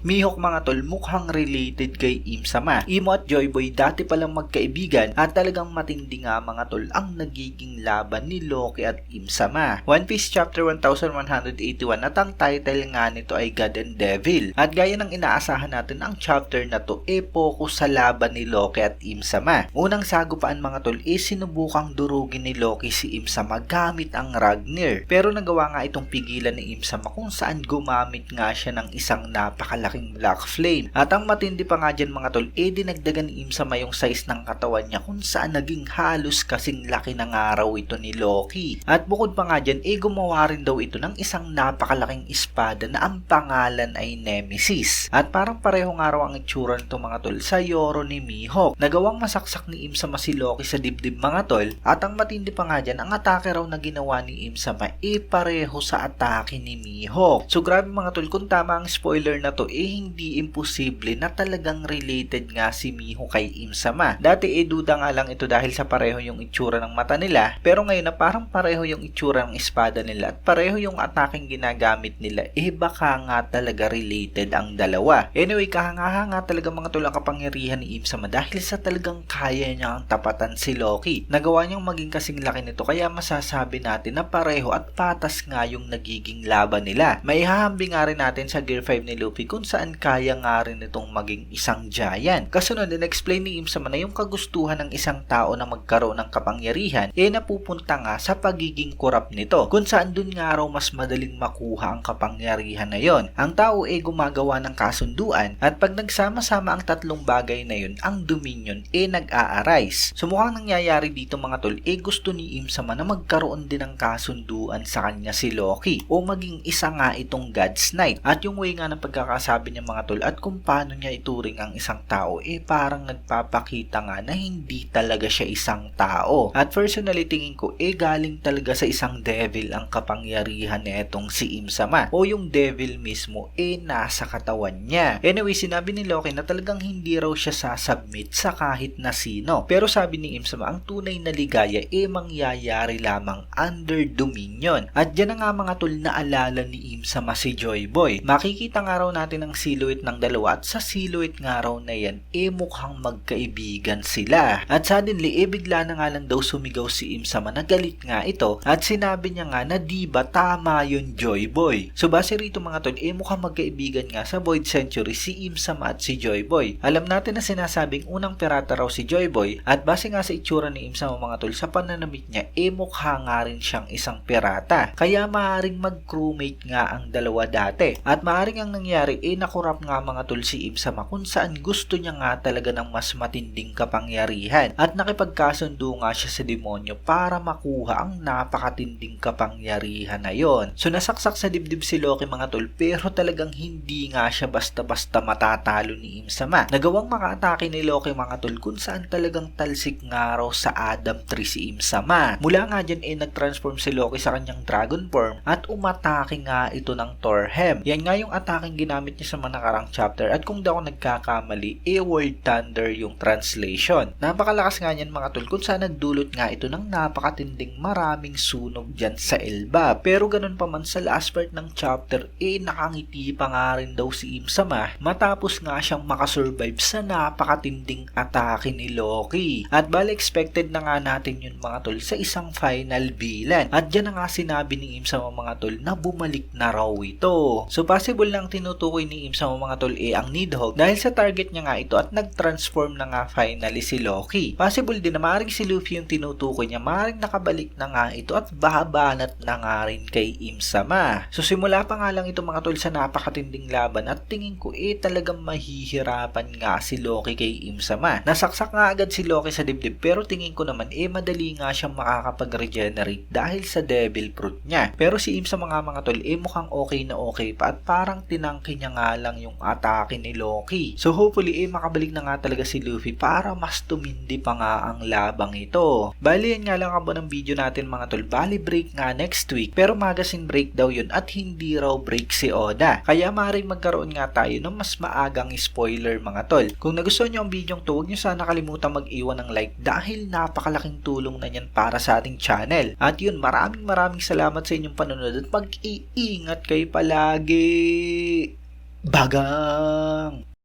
Mihawk mga tol, mukhang related kay Im-sama. Imo at Joyboy dati palang magkaibigan at talagang matindi nga mga tol ang nagiging laban ni Loki at Im-sama. One Piece Chapter 1181 at ang title nga nito ay God and Devil. At gaya ng inaasahan natin, ang chapter na to focus sa laban ni Loki at Im-sama. Unang sagupaan mga tol sinubukang durugin ni Loki si Im-sama gamit ang Ragnir. Pero nagawa nga itong pigilan ni Im-sama kung saan gumamit nga siya ng isang napakalaking black flame. At ang matindi pa nga dyan mga tol, dinagdagan ni Im-sama yung size ng katawan niya kung saan naging halos kasing laki ng araw ito ni Loki. At bukod pa nga dyan, gumawa rin daw ito ng isang napakalaking espada na ang pangalan ay Nemesis. At parang pareho nga raw ang itsura nito mga tol sa Yoro ni Mihawk. Nagawang masaksak ni Im-sama si Loki sa dibdib mga tol. At ang matindi pa nga dyan, ang atake raw na ginawa ni Im-sama pareho sa atake ni Mihawk. So grabe mga tol, kung tama ang spoiler na to, hindi imposible na talagang related nga si Mihawk kay Im-sama. Dati duda nga lang ito dahil sa pareho yung itsura ng mata nila, pero ngayon na parang pareho yung itsura ng espada nila at pareho yung ataking ginagamit nila, baka nga talaga related ang dalawa. Anyway, kahanga-hanga talaga mga tol ang kapangyarihan ni Im-sama dahil sa talagang kaya niyang tapatan si Loki. Nagawa niyang maging kasing laki nito kaya masasabi natin na pareho at patas nga yung nagiging laban nila. Maihahambing nga rin natin sa Gear 5 ni Luffy kung saan kaya nga rin itong maging isang giant. Kasunod, in-explain ni Im-sama na yung kagustuhan ng isang tao na magkaroon ng kapangyarihan napupunta nga sa pagiging korap nito, kung saan dun nga raw mas madaling makuha ang kapangyarihan na yon. Ang tao gumagawa ng kasunduan at pag nagsama-sama ang tatlong bagay na yun, ang Dominion nag-a-arise. So mukhang nangyayari dito mga tol, gusto ni Im-sama na magkaroon din ng kasunduan sa kanya si Loki o maging isa nga itong God's Knight. At yung way nga ng pagkakasabi niya mga tol at kung paano niya ituring ang isang tao, parang nagpapakita nga na hindi talaga siya isang tao. At personally tingin ko, galing talaga sa isang devil ang kapangyarihan netong si Im-sama o yung devil mismo nasa katawan niya. Anyway, sinabi ni Loki na talagang hindi raw siya sasubmit sa kahit na sino. Pero sabi ni Im-sama, ang tunay na ligaya mangyayari lamang under Dominion. At dyan na nga mga tol, naalala ni Im-sama si Joyboy. Makikita nga raw natin ang silhouette ng dalawa at sa silhouette nga raw na yan, mukhang magkaibigan sila. At suddenly, bigla na nga lang daw sumigaw si Im-sama na galit nga ito at sinabi niya nga na diba tama yun Joyboy. So base rito mga tol, mukhang magkaibigan nga sa Void Century si Im-sama at si Joyboy. Alam natin na sinasabing unang pirata raw si Joyboy at base nga sa itsura ni Im-sama mga tol, sa pananamit niya, mukha nga rin siyang isang pirata. Kaya maaaring mag-crewmate nga ang dalawa dati. At maaaring ang nangyari, nakurap nga mga tol si Im-sama kung saan gusto niya nga talaga ng mas matinding kapangyarihan. At nakipagkasundo nga siya sa demonyo para makuha ang napakatinding kapangyarihan na yon. So nasaksak sa dibdib si Loki mga tol, pero talagang hindi nga siya basta-basta matatalo ni Im-sama. Nagawang makaatake ni Loki mga tol kung saan talagang talsik nga raw sa Adam Tree si Im-sama. Mula nga dyan nag-transform si Loki sa kanyang dragon form at umatake nga ito ng Torhem. Yan nga yung ataking ginamit niya sa mga nakarang chapter at kung di ako nagkakamali, World Thunder yung translation. Napakalakas nga niyan mga tol kung saan nagdulot nga ito ng napakatinding maraming sunog dyan sa Elba. Pero ganun pa man sa last part ng chapter, nakangiti pa nga rin daw si Im-sama matapos nga siyang makasurvive sa napakatinding atake ni Loki. At bali expected na nga natin yun mga tol sa isang final villain. At dyan na nga sinabi ni Im-sama mga tol na bumalik na raw ito. So possible lang tinutukoy ni Im-sama mga tol ang Nidhogg dahil sa target niya nga ito at nag-transform na nga finally si Loki. Possible din na maaaring si Luffy yung tinutukoy niya, maaaring nakabalik na nga ito at bahabanat na nga rin kay Im-sama. So simula pa nga lang ito mga tol sa napakatinding laban at tingin ko talagang mahihirapan nga si Loki kay Im-sama. Nasaksak nga agad si Loki sa dibdib pero tingin ko naman madali nga siyang makakapag-regenerate dahil sa devil fruit niya. Pero si Im-sama mga tol mukhang okay pa at parang tinangki niya nga lang yung atake ni Loki. So hopefully makabalik na nga talaga si Luffy para mas tumindi pa nga ang labang ito. Bali yan nga lang ako ng video natin mga tol. Bali break nga next week pero magazine break daw yun at hindi raw break si Oda. Kaya maaaring magkaroon nga tayo ng mas maagang spoiler mga tol. Kung nagustuhan nyo ang video to, huwag nyo sana kalimutan mag-iwan ng like dahil napakalaking tulong na yan para sa ating channel. At yun, maraming salamat sa inyong panonood at mag-iingat kayo palagi. Bagang!